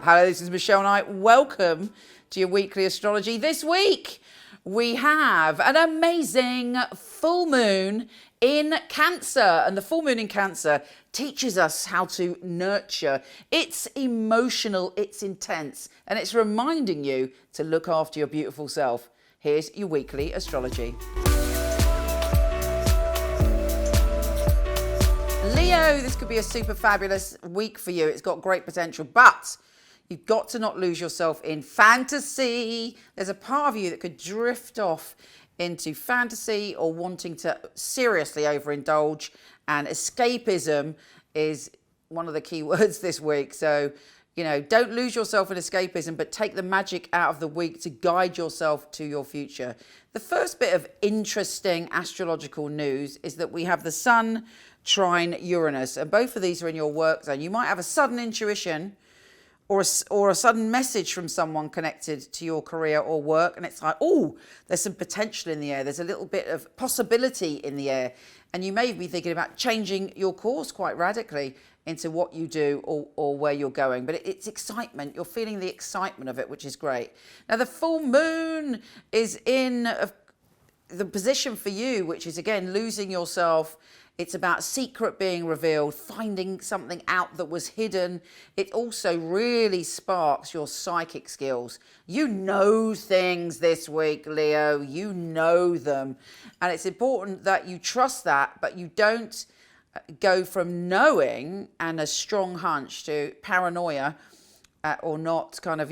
Hello, this is Michele Knight. Welcome to your weekly astrology. This week, we have an amazing full moon in Cancer. And the full moon in Cancer teaches us how to nurture. It's emotional, it's intense, and it's reminding you to look after your beautiful self. Here's your weekly astrology. Leo, this could be a super fabulous week for you. It's got great potential, but you've got to not lose yourself in fantasy. There's a part of you that could drift off into fantasy or wanting to seriously overindulge, and escapism is one of the key words this week. So, don't lose yourself in escapism, but take the magic out of the week to guide yourself to your future. The first bit of interesting astrological news is that we have the Sun trine Uranus, and both of these are in your work zone. You might have a sudden intuition or a sudden message from someone connected to your career or work, and it's like, oh, there's some potential in the air. There's a little bit of possibility in the air, and you may be thinking about changing your course quite radically into what you do or where you're going. But it's excitement. You're feeling the excitement of it, which is great. Now, the full moon is in the position for you, which is, again, losing yourself. It's about secret being revealed, finding something out that was hidden. It also really sparks your psychic skills. You know things this week, Leo. You know them. And it's important that you trust that, but you don't go from knowing and a strong hunch to paranoia or not kind of,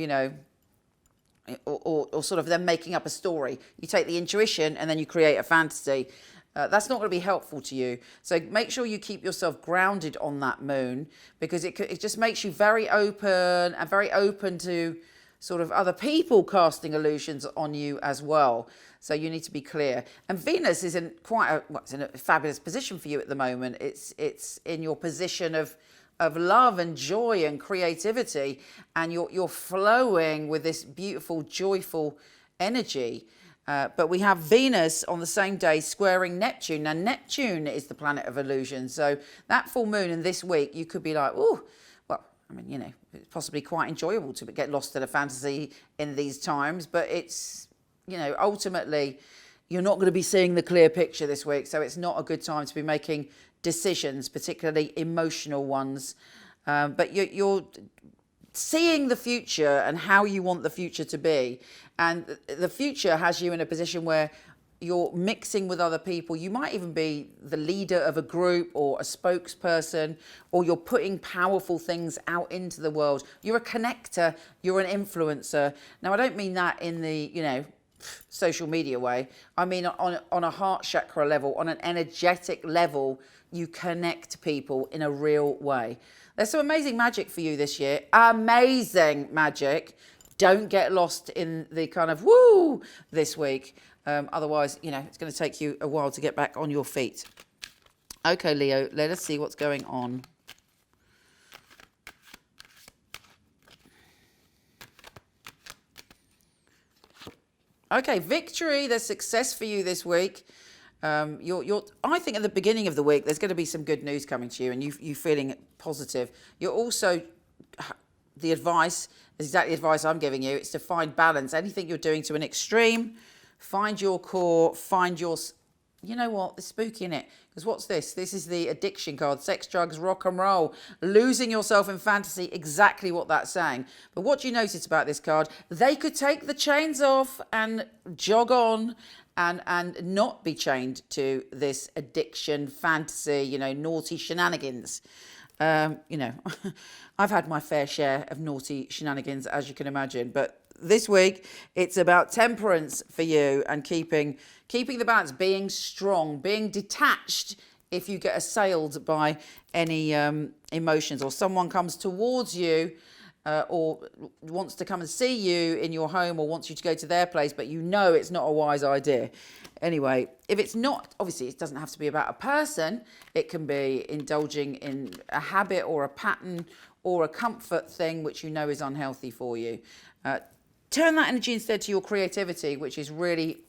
or sort of them making up a story. You take the intuition and then you create a fantasy. That's not going to be helpful to you. So make sure you keep yourself grounded on that moon, because it just makes you very open to sort of other people casting illusions on you as well. So you need to be clear. And Venus is in it's in a fabulous position for you at the moment. It's in your position of love and joy and creativity, and you're flowing with this beautiful, joyful energy. But we have Venus on the same day squaring Neptune. Now, Neptune is the planet of illusion. So that full moon in this week, you could be like, oh, well, it's possibly quite enjoyable to get lost in a fantasy in these times. But it's, ultimately, you're not going to be seeing the clear picture this week. So it's not a good time to be making decisions, particularly emotional ones. But you're seeing the future and how you want the future to be. And the future has you in a position where you're mixing with other people. You might even be the leader of a group or a spokesperson, or you're putting powerful things out into the world. You're a connector, you're an influencer. Now, I don't mean that in the, social media way. I mean on a heart chakra level, on an energetic level, you connect people in a real way. There's some amazing magic for you this year. Amazing magic. Don't get lost in the kind of woo this week. Otherwise, it's going to take you a while to get back on your feet. Okay, Leo, let us see what's going on. Okay, victory. There's success for you this week. I think at the beginning of the week, there's going to be some good news coming to you, and you feeling positive. You're also, the advice is exactly the advice I'm giving you. It's to find balance. Anything you're doing to an extreme, find your core, find your, you know what, there's spooky in it. Because what's this? This is the addiction card, sex, drugs, rock and roll, losing yourself in fantasy, exactly what that's saying. But what do you notice about this card? They could take the chains off and jog on and not be chained to this addiction, fantasy, naughty shenanigans. I've had my fair share of naughty shenanigans, as you can imagine. But this week, it's about temperance for you and keeping the balance, being strong, being detached if you get assailed by any emotions, or someone comes towards you or wants to come and see you in your home, or wants you to go to their place, but it's not a wise idea. Anyway, if it's not, obviously it doesn't have to be about a person. It can be indulging in a habit or a pattern or a comfort thing which is unhealthy for you. Turn that energy instead to your creativity, which is really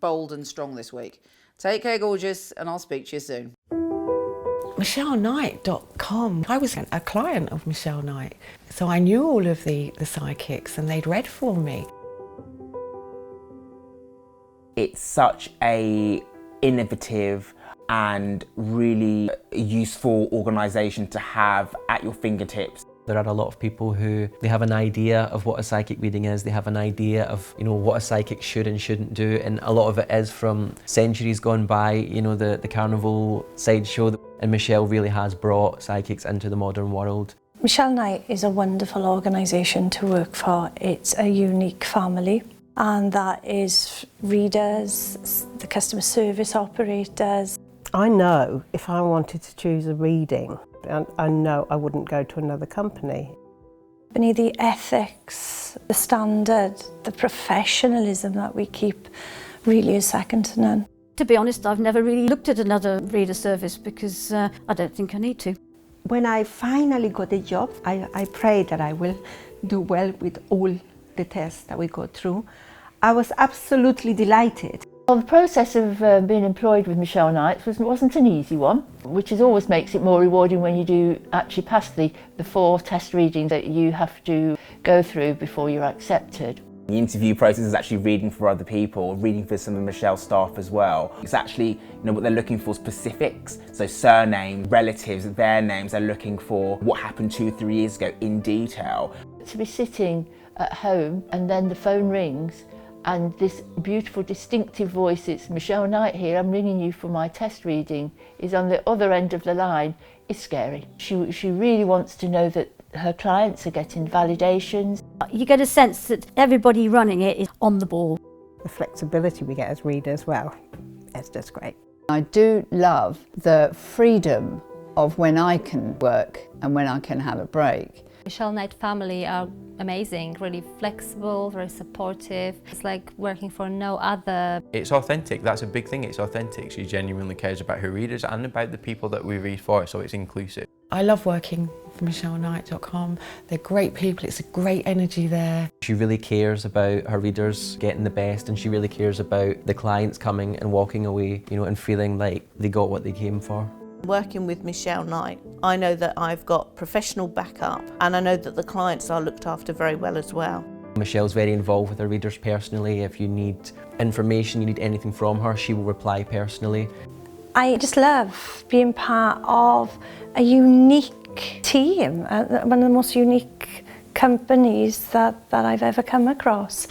bold and strong this week. Take care, gorgeous, and I'll speak to you soon. MichelleKnight.com. I was a client of Michele Knight, so I knew all of the psychics and they'd read for me. It's such a innovative and really useful organisation to have at your fingertips. There are a lot of people who they have an idea of what a psychic reading is, they have an idea of what a psychic should and shouldn't do, and a lot of it is from centuries gone by, the carnival sideshow, and Michele really has brought psychics into the modern world. Michele Knight is a wonderful organisation to work for. It's a unique family, and that is readers, the customer service operators. I know if I wanted to choose a reading, I know I wouldn't go to another company. The ethics, the standard, the professionalism that we keep really is second to none. To be honest, I've never really looked at another reader service because I don't think I need to. When I finally got a job, I pray that I will do well with all the tests that we go through. I was absolutely delighted. Well, the process of being employed with Michele Knight wasn't an easy one, which always makes it more rewarding when you do actually pass the 4 test readings that you have to go through before you're accepted. The interview process is actually reading for other people, reading for some of Michelle's staff as well. It's actually, what they're looking for, specifics, so surname, relatives, their names. They're looking for what happened 2 or 3 years ago in detail. To be sitting at home and then the phone rings and this beautiful distinctive voice, it's Michele Knight here, I'm ringing you for my test reading, is on the other end of the line, is scary. She really wants to know that her clients are getting validations. You get a sense that everybody running it is on the ball. The flexibility we get as readers, well, it's just great. I do love the freedom of when I can work and when I can have a break. Michele Knight family are amazing, really flexible, very supportive. It's like working for no other. It's authentic, that's a big thing, it's authentic. She genuinely cares about her readers and about the people that we read for, so it's inclusive. I love working for MichelleKnight.com. They're great people, it's a great energy there. She really cares about her readers getting the best, and she really cares about the clients coming and walking away, and feeling like they got what they came for. Working with Michele Knight, I know that I've got professional backup and I know that the clients are looked after very well as well. Michelle's very involved with her readers personally. If you need information, you need anything from her, she will reply personally. I just love being part of a unique team, one of the most unique companies that I've ever come across.